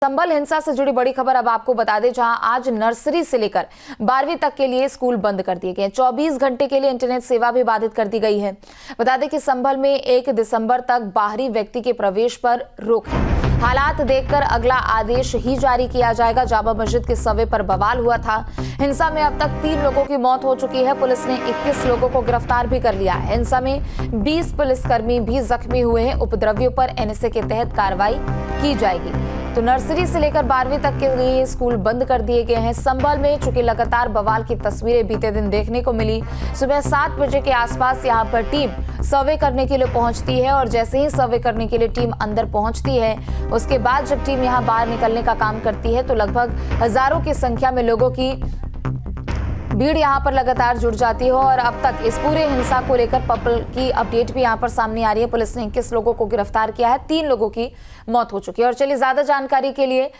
संभल हिंसा से जुड़ी बड़ी खबर अब आपको बता दें, जहां आज नर्सरी से लेकर 12वीं तक के लिए स्कूल बंद कर दिए गए। 24 घंटे के लिए इंटरनेट सेवा भी बाधित कर दी गई है। बता दें कि संभल में 1 दिसंबर तक बाहरी व्यक्ति के प्रवेश पर रोक है। हालात देखकर अगला आदेश ही जारी किया जाएगा। जामा मस्जिद के सवे पर बवाल हुआ था। हिंसा में अब तक 3 लोगों की मौत हो चुकी है। पुलिस ने 21 लोगों को गिरफ्तार भी कर लिया है। हिंसा में 20 पुलिसकर्मी भी जख्मी हुए हैं। उपद्रवियों पर एनएसए के तहत कार्रवाई की जाएगी। तो नर्सरी से लेकर 12वीं तक के लिए स्कूल बंद कर दिए गए हैं। संभल में चूंकि लगातार बवाल की तस्वीरें बीते दिन देखने को मिली, सुबह 7 बजे के आसपास यहां पर टीम सर्वे करने के लिए पहुंचती है और जैसे ही सर्वे करने के लिए टीम अंदर पहुंचती है, उसके बाद जब टीम यहां बाहर निकलने का काम करती है तो लगभग हजारों की संख्या में लोगों की भीड़ यहां पर लगातार जुड़ जाती है। और अब तक इस पूरे हिंसा को लेकर पल की अपडेट भी यहां पर सामने आ रही है। पुलिस ने 21 लोगों को गिरफ्तार किया है, 3 लोगों की मौत हो चुकी है। और चलिए ज्यादा जानकारी के लिए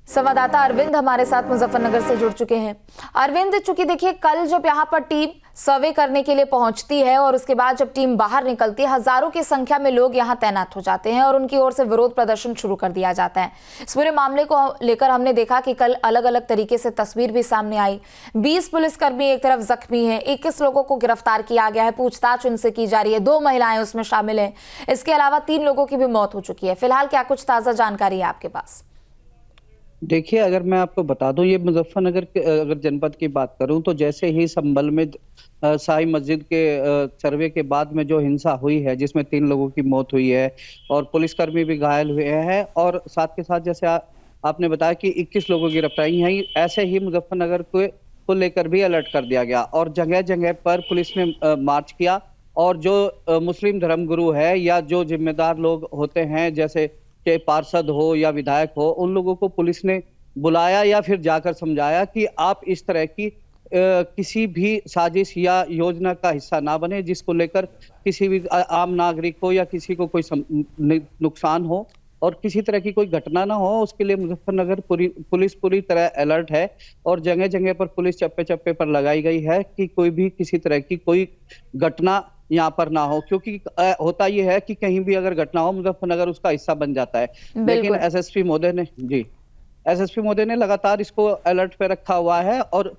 संवाददाता अरविंद हमारे साथ मुजफ्फरनगर से जुड़ चुके हैं। अरविंद, चूंकि देखिए कल जब यहाँ पर टीम सर्वे करने के लिए पहुंचती है और उसके बाद जब टीम बाहर निकलती है, हजारों की संख्या में लोग यहाँ तैनात हो जाते हैं और उनकी ओर से विरोध प्रदर्शन शुरू कर दिया जाता है। इस पूरे मामले को लेकर हमने देखा कि कल अलग अलग तरीके से तस्वीर भी सामने आई। 20 पुलिसकर्मी एक तरफ जख्मी है, 21 लोगों को गिरफ्तार किया गया है, पूछताछ उनसे की जा रही है, 2 महिलाएं उसमें शामिल है। इसके अलावा 3 लोगों की भी मौत हो चुकी है। फिलहाल क्या कुछ ताजा जानकारी है आपके पास? देखिए, अगर मैं आपको बता दूं, ये मुजफ्फरनगर के अगर जनपद की बात करूं तो जैसे ही संभल में शाही मस्जिद के सर्वे के बाद में जो हिंसा हुई है, जिसमें 3 लोगों की मौत हुई है और पुलिसकर्मी भी घायल हुए हैं, और साथ के साथ जैसे आपने बताया कि 21 लोगों की गिरफ्तारी है, ऐसे ही मुजफ्फरनगर को लेकर भी अलर्ट कर दिया गया और जगह जगह पर पुलिस ने मार्च किया। और जो मुस्लिम धर्मगुरु है या जो जिम्मेदार लोग होते हैं, जैसे के पार्षद हो या विधायक हो, उन लोगों को पुलिस ने बुलाया या फिर जाकर समझाया कि आप इस तरह की किसी भी साजिश या योजना का हिस्सा ना बने, जिसको लेकर किसी भी आम नागरिक को या किसी को कोई नुकसान हो और किसी तरह की कोई घटना ना हो। उसके लिए मुजफ्फरनगर पुलिस पूरी तरह अलर्ट है और जगह जगह पर पुलिस चप्पे चप्पे पर लगाई गई है कि कोई भी किसी तरह की कोई घटना यहाँ पर ना हो, क्योंकि होता यह है कि कहीं भी अगर घटना हो, मुजफ्फरनगर उसका हिस्सा बन जाता है। लेकिन एसएसपी महोदय ने लगातार इसको अलर्ट पे रखा हुआ है और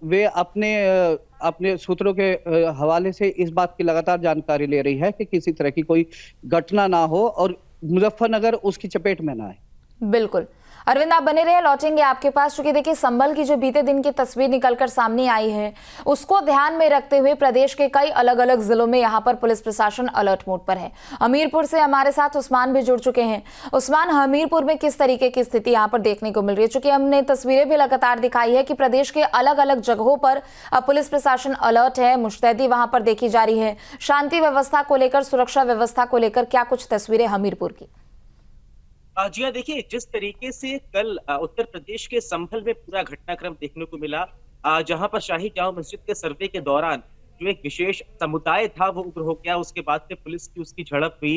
वे अपने सूत्रों के हवाले से इस बात की लगातार जानकारी ले रही है कि किसी तरह की कोई घटना ना हो और मुजफ्फरनगर उसकी चपेट में ना आए। बिल्कुल अरविंद, आप बने रहे, लौटेंगे आपके पास। चूंकि देखिए संभल की जो बीते दिन की तस्वीर निकलकर सामने आई है, उसको ध्यान में रखते हुए प्रदेश के कई अलग अलग जिलों में यहां पर पुलिस प्रशासन अलर्ट मोड पर है। हमीरपुर से हमारे साथ उस्मान भी जुड़ चुके हैं। उस्मान, हमीरपुर में किस तरीके की स्थिति यहां पर देखने को मिल रही है? चूंकि हमने तस्वीरें भी लगातार दिखाई है कि प्रदेश के अलग अलग जगहों पर पुलिस प्रशासन अलर्ट है, मुस्तैदी वहां पर देखी जा रही है। शांति व्यवस्था को लेकर, सुरक्षा व्यवस्था को लेकर क्या कुछ तस्वीरें हमीरपुर की? जी हाँ, देखिए जिस तरीके से कल उत्तर प्रदेश के संभल में पूरा घटनाक्रम देखने को मिला, जहां पर शाही जामा मस्जिद के सर्वे के दौरान जो एक विशेष समुदाय था वो उग्र हो गया। उसके बाद से पुलिस की उसकी झड़प हुई।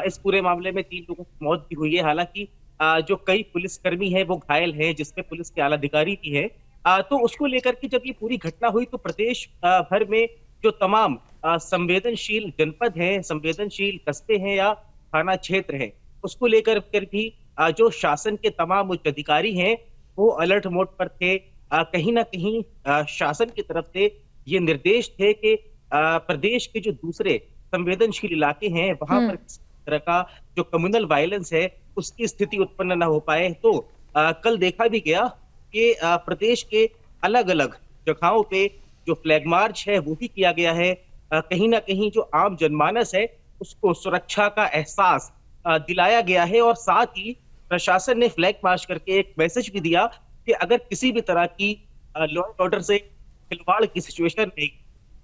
इस पूरे मामले में 3 लोगों की मौत भी हुई है। हालांकि जो कई पुलिसकर्मी हैं वो घायल हैं, जिसमें पुलिस के आला अधिकारी भी हैं। तो उसको लेकर के जब ये पूरी घटना हुई तो प्रदेश भर में जो तमाम संवेदनशील जनपद हैं, संवेदनशील कस्बे हैं या थाना क्षेत्र है, उसको लेकर भी जो शासन के तमाम उच्च अधिकारी हैं वो अलर्ट मोड पर थे। कहीं ना कहीं शासन की तरफ से ये निर्देश थे कि प्रदेश के जो दूसरे संवेदनशील इलाके हैं वहां पर किसी तरह का जो कम्युनल वायलेंस है उसकी स्थिति उत्पन्न न हो पाए। तो कल देखा भी गया कि प्रदेश के अलग अलग जगहों पे जो फ्लैग मार्च है वो भी किया गया है। कहीं ना कहीं जो आम जनमानस है उसको सुरक्षा का एहसास दिलाया गया है और साथ ही प्रशासन ने फ्लैग मार्च करके एक मैसेज भी दिया कि अगर किसी भी तरह की लॉ एंड ऑर्डर से खिलवाड़ की सिचुएशन रही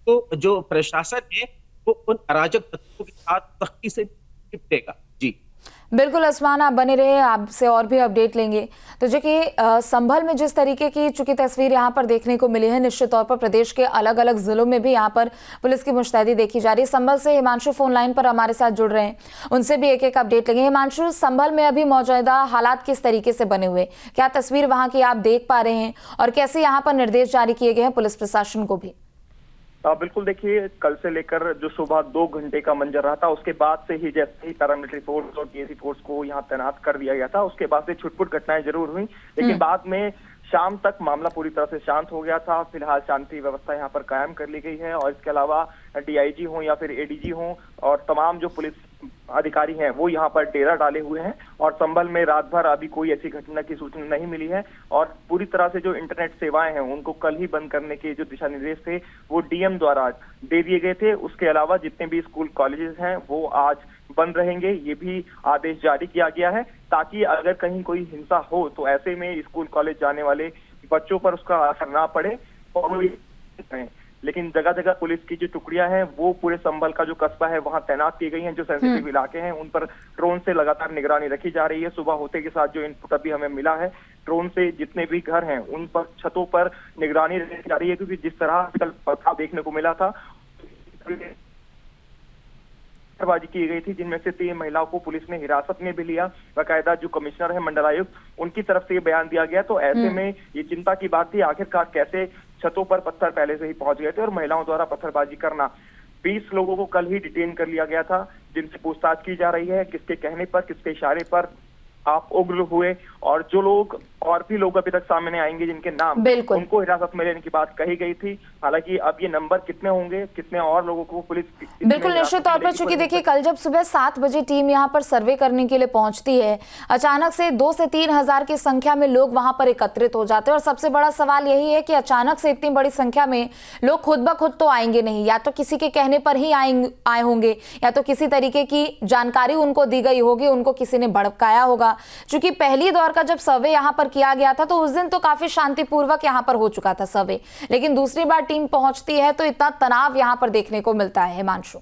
तो जो प्रशासन है वो उन अराजक तत्वों के साथ सख्ती से निपटेगा। जी बिल्कुल उस्मान, आप बने रहे, आपसे और भी अपडेट लेंगे। तो जो कि संभल में जिस तरीके की चूंकि तस्वीर यहाँ पर देखने को मिली है, निश्चित तौर पर प्रदेश के अलग अलग जिलों में भी यहाँ पर पुलिस की मुस्तैदी देखी जा रही है। संभल से हिमांशु फोन लाइन पर हमारे साथ जुड़ रहे हैं, उनसे भी एक एक अपडेट लेंगे। हिमांशु, संभल में अभी मौजूदा हालात किस तरीके से बने हुए, क्या तस्वीर वहाँ की आप देख पा रहे हैं और कैसे यहाँ पर निर्देश जारी किए गए हैं पुलिस प्रशासन को भी? बिल्कुल देखिए, कल से लेकर जो सुबह 2 घंटे का मंजर रहा था, उसके बाद से ही जैसे ही पैरामिलिट्री फोर्स और टीएससी फोर्स को यहाँ तैनात कर दिया गया था, उसके बाद से छुटपुट घटनाएं जरूर हुई, लेकिन बाद में शाम तक मामला पूरी तरह से शांत हो गया था। फिलहाल शांति व्यवस्था यहाँ पर कायम कर ली गई है और इसके अलावा डीआईजी हो या फिर एडीजी हो और तमाम जो पुलिस अधिकारी हैं वो यहाँ पर डेरा डाले हुए हैं और संभल में रात भर अभी कोई ऐसी घटना की सूचना नहीं मिली है और पूरी तरह से जो इंटरनेट सेवाएं हैं उनको कल ही बंद करने के जो दिशा निर्देश थे वो डीएम द्वारा दे दिए गए थे। उसके अलावा जितने भी स्कूल कॉलेजेस हैं वो आज बंद रहेंगे, ये भी आदेश जारी किया गया है ताकि अगर कहीं कोई हिंसा हो तो ऐसे में स्कूल कॉलेज जाने वाले बच्चों पर उसका असर ना पड़े और वो लेकिन जगह जगह पुलिस की जो टुकड़ियां हैं वो पूरे संभल का जो कस्बा है वहां तैनात की गई हैं। जो सेंसिटिव इलाके हैं उन पर ड्रोन से लगातार निगरानी रखी जा रही है। सुबह होते के साथ जो इनपुट अभी हमें मिला है, ड्रोन से जितने भी घर हैं उन पर छतों पर निगरानी रखी जा रही है, क्योंकि जिस तरह कल पथराव देखने को मिला था, बाजी की गई थी, जिनमें से 3 महिलाओं को पुलिस ने हिरासत में भी लिया। बाकायदा जो कमिश्नर है मंडलायुक्त उनकी तरफ से ये बयान दिया गया। तो ऐसे में ये चिंता की बात थी आखिरकार कैसे छतों पर पत्थर पहले से ही पहुंच गए थे और महिलाओं द्वारा पत्थरबाजी करना। 20 लोगों को कल ही डिटेन कर लिया गया था, जिनसे पूछताछ की जा रही है किसके कहने पर, किसके इशारे पर आप उग्र हुए और जो लोग और भी लोग अभी तक सामने आएंगे जिनके नाम उनको हिरासत में लेने की बात कही गई थी। हालांकि अब ये नंबर कितने होंगे, कितने और लोगों को पुलिस बिल्कुल निश्चित तौर पर, चूंकि देखिए कल जब सुबह 7 बजे टीम यहाँ पर सर्वे करने के लिए पहुंचती है, अचानक से 2 से 3 हजार की संख्या में लोग वहां पर एकत्रित हो जाते हैं और सबसे बड़ा सवाल यही है कि अचानक से इतनी बड़ी संख्या में लोग खुद ब खुद तो आएंगे नहीं, या तो किसी के कहने पर ही आए होंगे या तो किसी तरीके की जानकारी उनको दी गई होगी, उनको किसी ने भड़काया होगा। चूंकि पहली दौर का जब सर्वे यहाँ पर किया गया था तो उस दिन तो काफी शांतिपूर्वक यहाँ पर हो चुका था सर्वे, लेकिन दूसरी बार टीम पहुंचती है तो इतना तनाव यहाँ पर देखने को मिलता है। हिमांशु,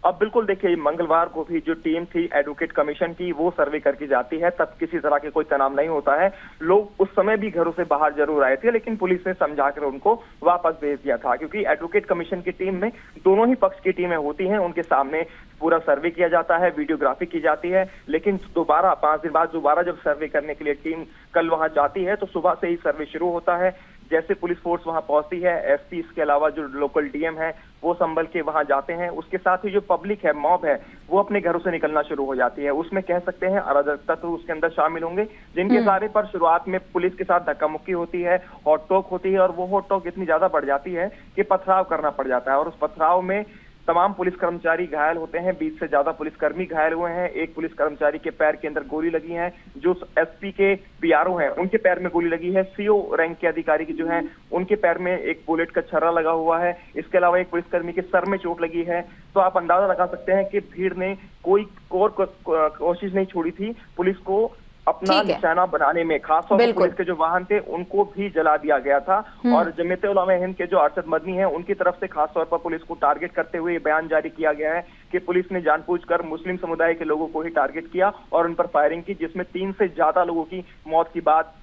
अब बिल्कुल देखिए, मंगलवार को भी जो टीम थी एडवोकेट कमीशन की वो सर्वे करके जाती है, तब किसी तरह के कोई तनाव नहीं होता है। लोग उस समय भी घरों से बाहर जरूर आए थे, लेकिन पुलिस ने समझाकर उनको वापस भेज दिया था, क्योंकि एडवोकेट कमीशन की टीम में दोनों ही पक्ष की टीमें होती हैं। उनके सामने पूरा सर्वे किया जाता है, वीडियोग्राफी की जाती है, लेकिन दोबारा 5 दिन बाद दोबारा जब सर्वे करने के लिए टीम कल वहां जाती है तो सुबह से ही सर्वे शुरू होता है। जैसे पुलिस फोर्स वहां पहुंचती है, एसपी इसके अलावा जो लोकल डीएम है वो संभल के वहां जाते हैं। उसके साथ ही जो पब्लिक है, मॉब है, वो अपने घरों से निकलना शुरू हो जाती है। उसमें कह सकते हैं अराजकता तो उसके अंदर शामिल होंगे, जिनके सारे पर शुरुआत में पुलिस के साथ धक्का मुक्की होती है, हॉट टॉक होती है और वो हॉट टॉक इतनी ज्यादा बढ़ जाती है कि पथराव करना पड़ जाता है और उस पथराव में तमाम पुलिस कर्मचारी घायल होते हैं। 20 से ज्यादा पुलिसकर्मी घायल हुए हैं। एक पुलिस कर्मचारी के पैर के अंदर गोली लगी है। जो एसपी के पीआरओ हैं उनके पैर में गोली लगी है। सीओ रैंक के अधिकारी की जो है उनके पैर में एक बुलेट का छर्रा लगा हुआ है। इसके अलावा एक पुलिसकर्मी के सर में चोट लगी है। तो आप अंदाजा लगा सकते हैं कि भीड़ ने कोई और कोशिश नहीं छोड़ी थी पुलिस को अपना निशाना बनाने में। खासतौर पर पुलिस के जो वाहन थे उनको भी जला दिया गया था और जमीयत उलमा हिंद के जो अरशद मदनी हैं उनकी तरफ से खासतौर पर पुलिस को टारगेट करते हुए बयान जारी किया गया है कि पुलिस ने जानबूझकर मुस्लिम समुदाय के लोगों को ही टारगेट किया और उन पर फायरिंग की, जिसमें 3 से ज्यादा लोगों की मौत की बात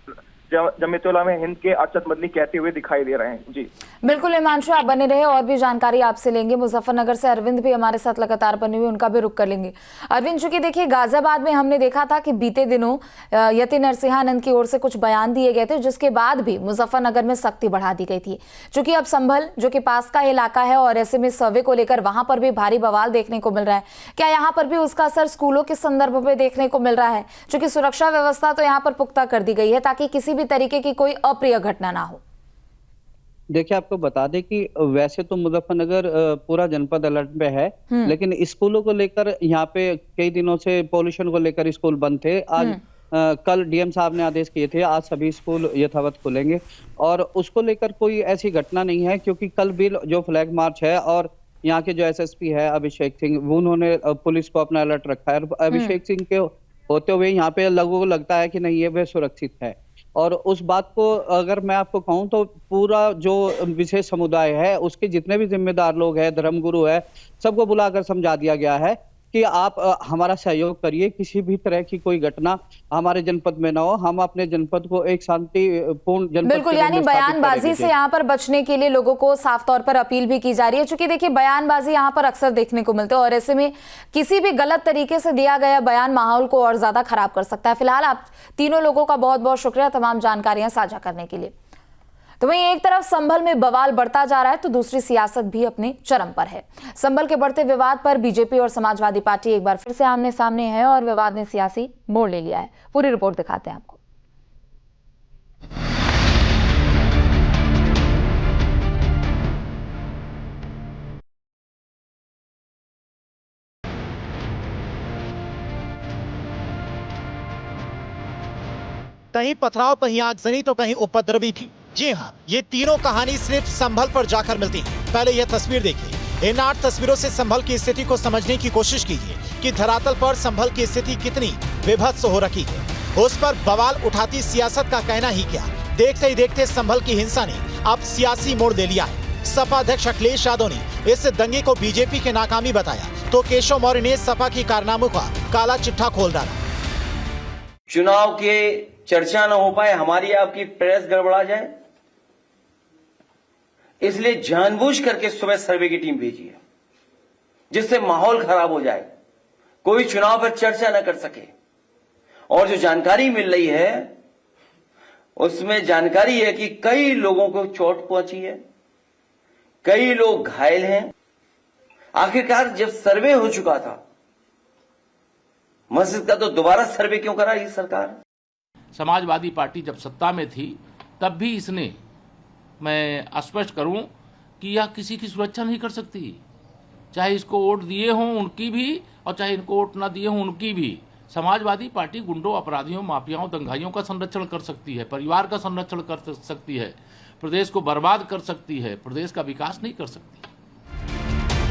जमीयत उलमा हिंद के अरशद मदनी कहते हुए दिखाई दे रहे हैं। जी बिल्कुल हिमांशु, आप बने रहे, और भी जानकारी आपसे लेंगे। मुजफ्फरनगर से अरविंद भी हमारे साथ लगातार बने हुए, उनका भी रुख कर लेंगे। अरविंद, चूंकि देखिए गाजियाबाद में हमने देखा था कि बीते दिनों यति नरसिंहानंद की ओर से कुछ बयान दिए गए थे, जिसके बाद भी मुजफ्फरनगर में सख्ती बढ़ा दी गई थी। चूंकि अब संभल जो कि पास का इलाका है और ऐसे में सर्वे को लेकर वहां पर भी भारी बवाल देखने को मिल रहा है, क्या यहाँ पर भी उसका असर स्कूलों के संदर्भ में देखने को मिल रहा है? चूंकि सुरक्षा व्यवस्था तो यहाँ पर पुख्ता कर दी गई है ताकि किसी भी तरीके की कोई अप्रिय घटना ना हो। देखिए, आपको बता दें कि वैसे तो मुजफ्फरनगर पूरा जनपद अलर्ट पे है, लेकिन स्कूलों को लेकर यहाँ पे कई दिनों से पॉल्यूशन को लेकर स्कूल बंद थे। आज कल डीएम साहब ने आदेश किए थे आज सभी स्कूल यथावत खुलेंगे और उसको लेकर कोई ऐसी घटना नहीं है, क्योंकि कल भी जो फ्लैग मार्च है और यहाँ के जो एसएसपी है अभिषेक सिंह, उन्होंने पुलिस को अपना अलर्ट रखा है। अभिषेक सिंह के होते हुए यहाँ पे लोगों को लगता है कि नहीं ये वे सुरक्षित है। और उस बात को अगर मैं आपको कहूं तो पूरा जो विशेष समुदाय है उसके जितने भी जिम्मेदार लोग हैं, धर्मगुरु है, सबको बुलाकर समझा दिया गया है कि आप हमारा सहयोग करिए, किसी भी तरह की कोई घटना हमारे जनपद में ना हो। हम अपने जनपद को एक शांतिपूर्ण जनपद बिल्कुल, यानी बयानबाजी से यहाँ पर बचने के लिए लोगों को साफ तौर पर अपील भी की जा रही है। चूंकि देखिए बयानबाजी यहाँ पर अक्सर देखने को मिलते हैं और ऐसे में किसी भी गलत तरीके से दिया गया बयान माहौल को और ज्यादा खराब कर सकता है। फिलहाल आप तीनों लोगों का बहुत बहुत शुक्रिया तमाम जानकारियां साझा करने के लिए। तो वहीं एक तरफ संभल में बवाल बढ़ता जा रहा है तो दूसरी सियासत भी अपने चरम पर है। संभल के बढ़ते विवाद पर बीजेपी और समाजवादी पार्टी एक बार फिर से आमने सामने है और विवाद ने सियासी मोड़ ले लिया है। पूरी रिपोर्ट दिखाते हैं आपको। कहीं पथराव, कहीं आगजनी तो कहीं उपद्रवी थी। जी हाँ, ये तीनों कहानी सिर्फ संभल पर जाकर मिलती है। पहले यह तस्वीर देखिए। इन 8 तस्वीरों से संभल की स्थिति को समझने की कोशिश कीजिए कि धरातल पर संभल की स्थिति कितनी विभत्स हो रखी है। उस पर बवाल उठाती सियासत का कहना ही क्या। देखते ही देखते संभल की हिंसा ने अब सियासी मोड़ ले लिया है। सपा अध्यक्ष अखिलेश यादव ने इस दंगे को बीजेपी की नाकामी बताया तो केशव मौर्य ने सपा की कारनामों का काला चिट्ठा खोल डाला। चुनाव के चर्चा न हो पाए, हमारी आपकी प्रेस गड़बड़ा जाए, इसलिए जानबूझ करके सुबह सर्वे की टीम भेजी है जिससे माहौल खराब हो जाए, कोई चुनाव पर चर्चा न कर सके। और जो जानकारी मिल रही है उसमें जानकारी है कि कई लोगों को चोट पहुंची है, कई लोग घायल हैं। आखिरकार जब सर्वे हो चुका था मस्जिद का तो दोबारा सर्वे क्यों करा ये सरकार? समाजवादी पार्टी जब सत्ता में थी तब भी इसने, मैं स्पष्ट करूं कि यह किसी की सुरक्षा नहीं कर सकती, चाहे इसको वोट दिए हों उनकी भी और चाहे इनको वोट ना दिए हों उनकी भी। समाजवादी पार्टी गुंडों, अपराधियों, माफियाओं, दंगाइयों का संरक्षण कर सकती है, परिवार का संरक्षण कर सकती है, प्रदेश को बर्बाद कर सकती है, प्रदेश का विकास नहीं कर सकती।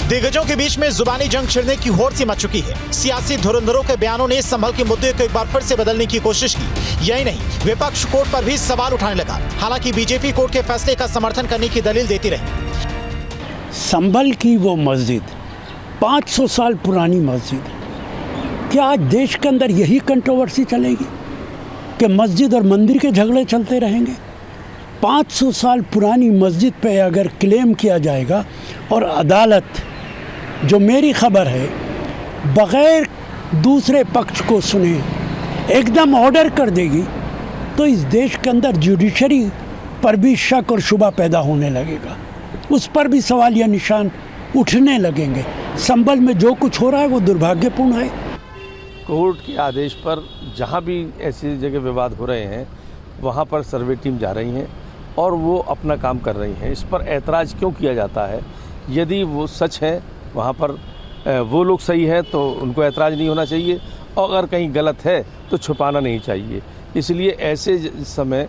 दिग्गजों के बीच में जुबानी जंग छिड़ने की होड़ सी मच चुकी है। सियासी धुरंधरों के बयानों ने संभल के मुद्दे को एक बार फिर से बदलने की कोशिश की। यही नहीं, विपक्ष कोर्ट पर भी सवाल उठाने लगा। हालांकि बीजेपी कोर्ट के फैसले का समर्थन करने की दलील देती रही। संभल की वो मस्जिद 500 साल पुरानी मस्जिद, क्या आज देश के अंदर यही कंट्रोवर्सी चलेगी कि मस्जिद और मंदिर के झगड़े चलते रहेंगे? 500 साल पुरानी मस्जिद पे अगर क्लेम किया जाएगा और अदालत, जो मेरी खबर है, बगैर दूसरे पक्ष को सुने एकदम ऑर्डर कर देगी तो इस देश के अंदर जुडिशरी पर भी शक और शुबा पैदा होने लगेगा, उस पर भी सवालिया निशान उठने लगेंगे। संभल में जो कुछ हो रहा है वो दुर्भाग्यपूर्ण है। कोर्ट के आदेश पर जहां भी ऐसी जगह विवाद हो रहे हैं वहां पर सर्वे टीम जा रही हैं और वो अपना काम कर रही हैं। इस पर ऐतराज़ क्यों किया जाता है? यदि वो सच है, वहाँ पर वो लोग सही है तो उनको ऐतराज़ नहीं होना चाहिए, और अगर कहीं गलत है तो छुपाना नहीं चाहिए। इसलिए ऐसे समय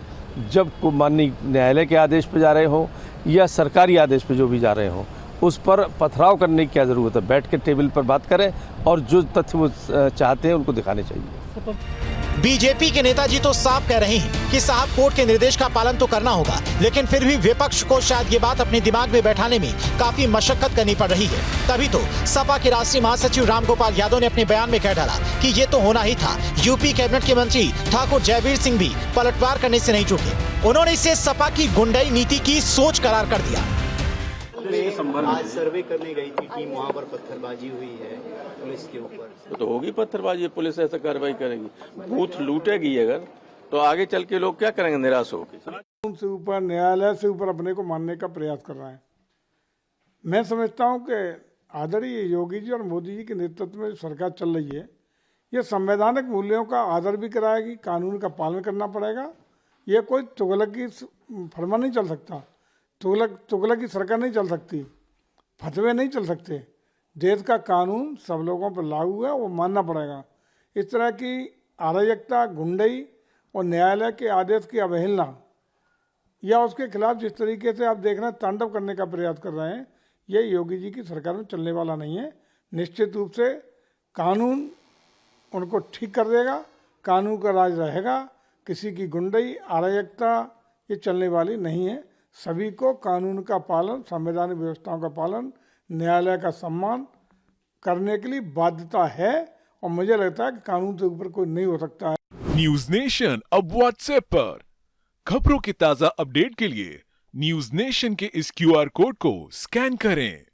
जब माननीय न्यायालय के आदेश पर जा रहे हों या सरकारी आदेश पर जो भी जा रहे हों, उस पर पथराव करने की क्या ज़रूरत है? बैठ के टेबल पर बात करें और जो तथ्य वो चाहते हैं उनको दिखाने चाहिए। बीजेपी के नेताजी तो साफ कह रहे हैं कि साहब कोर्ट के निर्देश का पालन तो करना होगा, लेकिन फिर भी विपक्ष को शायद ये बात अपने दिमाग में बैठाने में काफी मशक्कत करनी पड़ रही है। तभी तो सपा के राष्ट्रीय महासचिव रामगोपाल यादव ने अपने बयान में कह डाला कि ये तो होना ही था। यूपी कैबिनेट के मंत्री ठाकुर जयवीर सिंह भी पलटवार करने से नहीं चूके। उन्होंने इसे सपा की गुंडाई नीति की सोच करार कर दिया। आज सर्वे करने गई थी टीम, वहाँ पर पत्थरबाजी हुई है पुलिस के ऊपर। तो होगी पत्थरबाजी, पुलिस ऐसा कार्रवाई करेगी, बूथ लूटेगी अगर, तो आगे चल के लोग क्या करेंगे? निराश होकर कानून से ऊपर, न्यायालय से ऊपर अपने को मानने का प्रयास कर रहे हैं। मैं समझता हूं कि आदरणीय योगी जी और मोदी जी के नेतृत्व में सरकार चल रही है, ये संवैधानिक मूल्यों का आदर भी कराएगी, कानून का पालन करना पड़ेगा। ये कोई तुगलक की फरमा नहीं चल सकता, तुगलक की सरकार नहीं चल सकती, फतवे नहीं चल सकते। देश का कानून सब लोगों पर लागू है, वो मानना पड़ेगा। इस तरह की अराजकता, गुंडई और न्यायालय के आदेश की अवहेलना या उसके खिलाफ जिस तरीके से आप देख रहे हैं तांडव करने का प्रयास कर रहे हैं, ये योगी जी की सरकार में चलने वाला नहीं है। निश्चित रूप से कानून उनको ठीक कर देगा, कानून का राज रहेगा। किसी की गुंडई, अराजकता ये चलने वाली नहीं है। सभी को कानून का पालन, संवैधानिक व्यवस्थाओं का पालन, न्यायालय का सम्मान करने के लिए बाध्यता है, और मुझे लगता है कि कानून से ऊपर कोई नहीं हो सकता है। न्यूज नेशन अब व्हाट्सएप पर खबरों की ताजा अपडेट के लिए न्यूज नेशन के इस QR कोड को स्कैन करें।